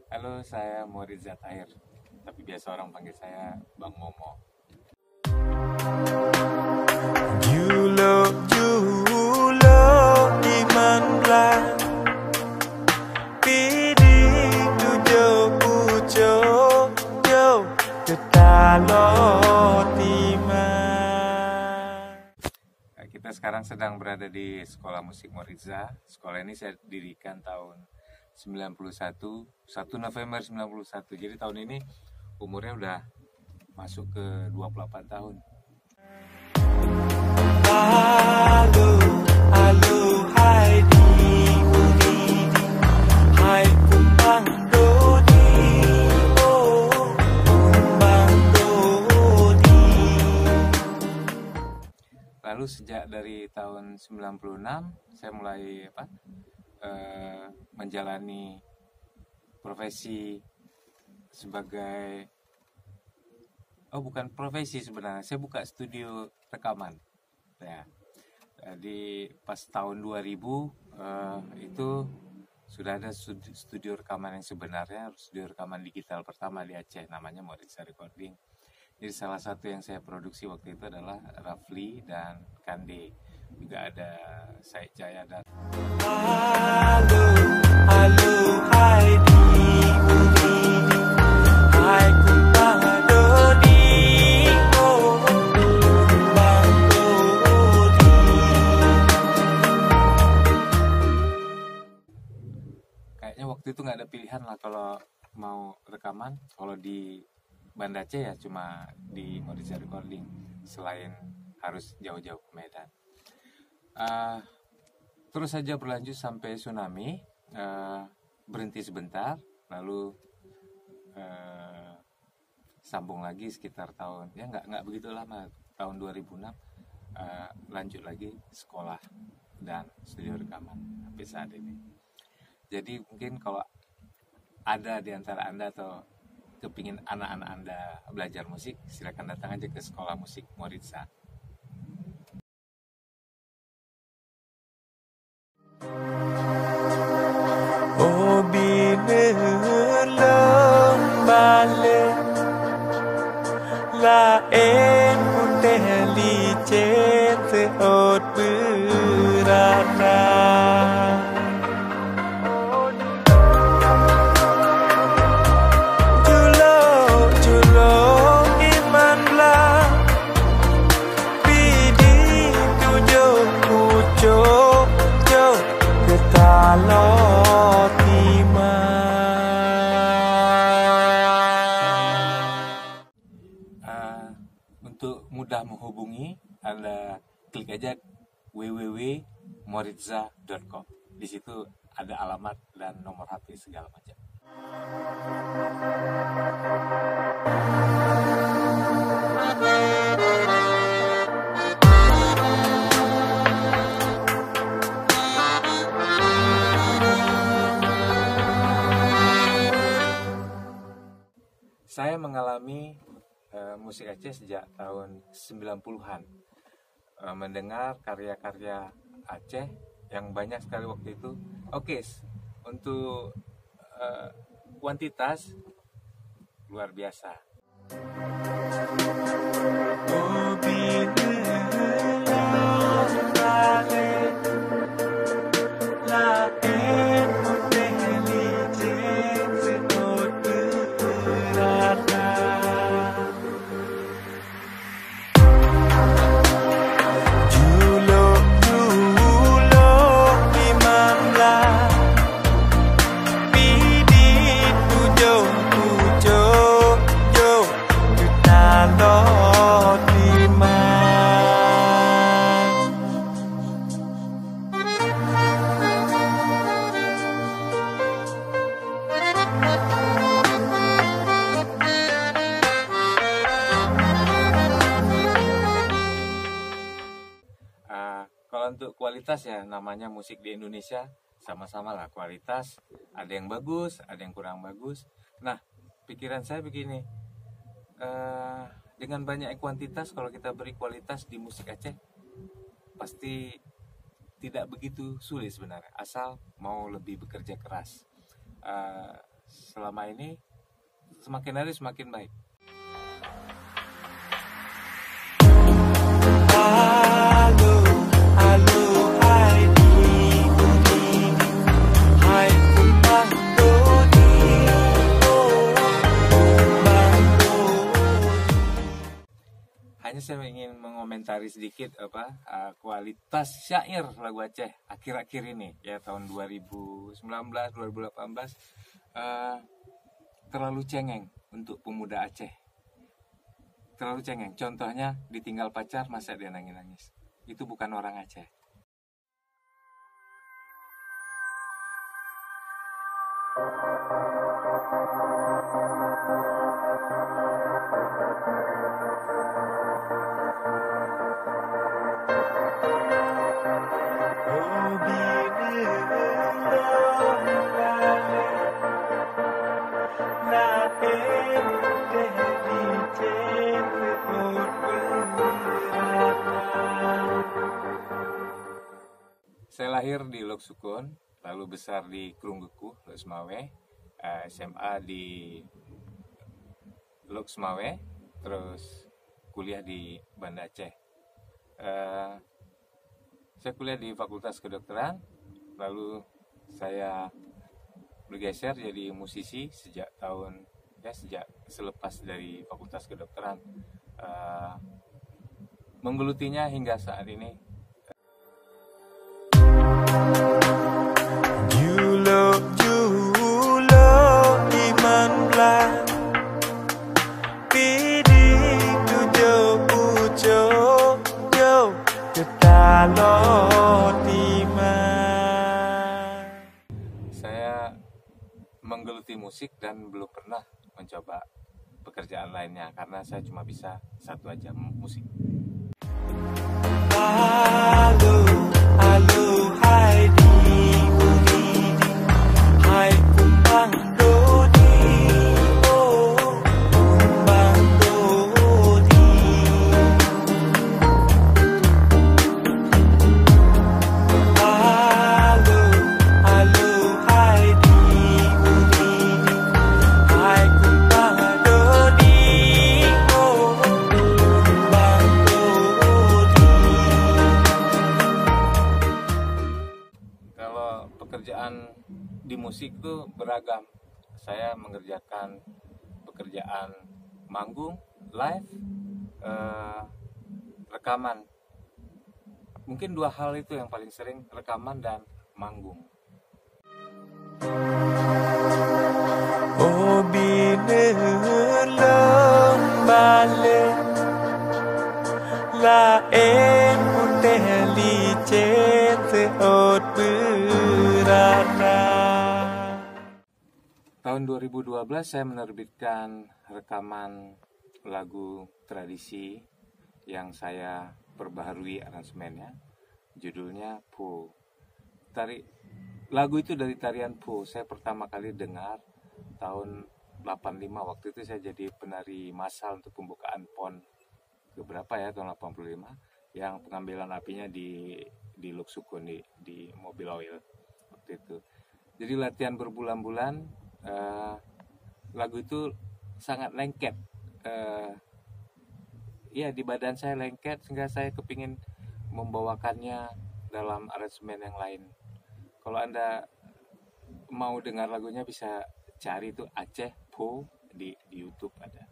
Halo, saya Moriza Tahir, tapi biasa orang panggil saya Bang Momo. Julo iman lah pidi tujo pujo jo tetalo timan. Kita sekarang sedang berada di Sekolah Musik Moriza. Sekolah ini saya dirikan tahun 91, 1 November 91. Jadi tahun ini umurnya udah masuk ke 28 tahun. Halo, hai di udi, hai kumbang dodi, oh kumbang dodi. Lalu sejak dari tahun 96 saya mulai menjalani profesi sebagai bukan profesi sebenarnya, saya buka studio rekaman ya. Jadi pas tahun 2000 itu sudah ada studio rekaman yang sebenarnya, studio rekaman digital pertama di Aceh, namanya Moriza Recording. Jadi salah satu yang saya produksi waktu itu adalah Rafli dan Kande, juga ada Said Jaya dan Halo, hai di udi, hai kumbang dodi, oh kumbang dodi. kayaknya waktu itu nggak ada pilihan lah kalau mau rekaman. Kalau di Banda Aceh ya cuma di Moriza Recording, selain harus jauh-jauh ke Medan. Terus saja berlanjut sampai tsunami, berhenti sebentar, lalu sambung lagi sekitar tahun, ya nggak begitu lama, tahun 2006, lanjut lagi sekolah dan studio rekaman sampai saat ini. Jadi mungkin kalau ada di antara Anda atau kepingin anak-anak Anda belajar musik, silakan datang aja ke Sekolah Musik Moriza. Oh bine lembale la en putih licin seot berana. Julo iman lah pidi tujo pujo jo tetalo Untuk mudah menghubungi, Anda klik aja www.moriza.com. Di situ ada alamat dan nomor HP segala macam. Saya mengalami musik Aceh sejak tahun 90-an. Mendengar karya-karya Aceh yang banyak sekali waktu itu. Oke, untuk kuantitas luar biasa. Kalau untuk kualitas ya, namanya musik di Indonesia sama-sama lah kualitas, ada yang bagus, ada yang kurang bagus. Nah, pikiran saya begini, dengan banyak kuantitas, kalau kita beri kualitas di musik Aceh, pasti tidak begitu sulit sebenarnya, asal mau lebih bekerja keras. selama ini semakin hari semakin baik. Halo, halo, hai di hai Bang Dodi, Bang Dodi. Hanya saya ingin mengomentari sedikit kualitas syair lagu Aceh akhir-akhir ini ya, tahun 2019 2018 terlalu cengeng untuk pemuda Aceh. Terlalu cengeng. Contohnya ditinggal pacar masa dia nangis-nangis. Itu bukan orang Aceh. Saya lahir di Lok Sukun, lalu besar di Krunggeku, Lok Semawe, SMA di Lok Semawe, terus kuliah di Banda Aceh. Saya kuliah di Fakultas Kedokteran, lalu saya bergeser jadi musisi sejak selepas dari Fakultas Kedokteran, menggelutinya hingga saat ini. Julo iman blang pidi tujo pujo jo ketalo timan. Saya menggeluti musik dan belum pernah mencoba pekerjaan lainnya karena saya cuma bisa satu aja, musik. Halo, halo, hai di hai Bang Dodi, Bang Dodi. Halo, halo, hai di hai Bang Dodi, Bang Dodi. Kalau pekerjaan di musik itu beragam. Saya mengerjakan pekerjaan manggung, live, rekaman. Mungkin dua hal itu yang paling sering, rekaman dan manggung. Oh binelem balik lain putih licin seot berana. Tahun 2012 saya menerbitkan rekaman lagu tradisi yang saya perbaharui aransemennya. Judulnya Po. Lagu itu dari tarian Po. Saya pertama kali dengar tahun 85. Waktu itu saya jadi penari massal untuk pembukaan PON keberapa ya, tahun 85, yang pengambilan apinya di Lok Sukun di mobil oil waktu itu. Jadi latihan berbulan-bulan. Lagu itu sangat lengket, ya di badan saya lengket sehingga saya kepingin membawakannya dalam aransemen yang lain. Kalau Anda mau dengar lagunya bisa cari itu Aceh Po di YouTube ada.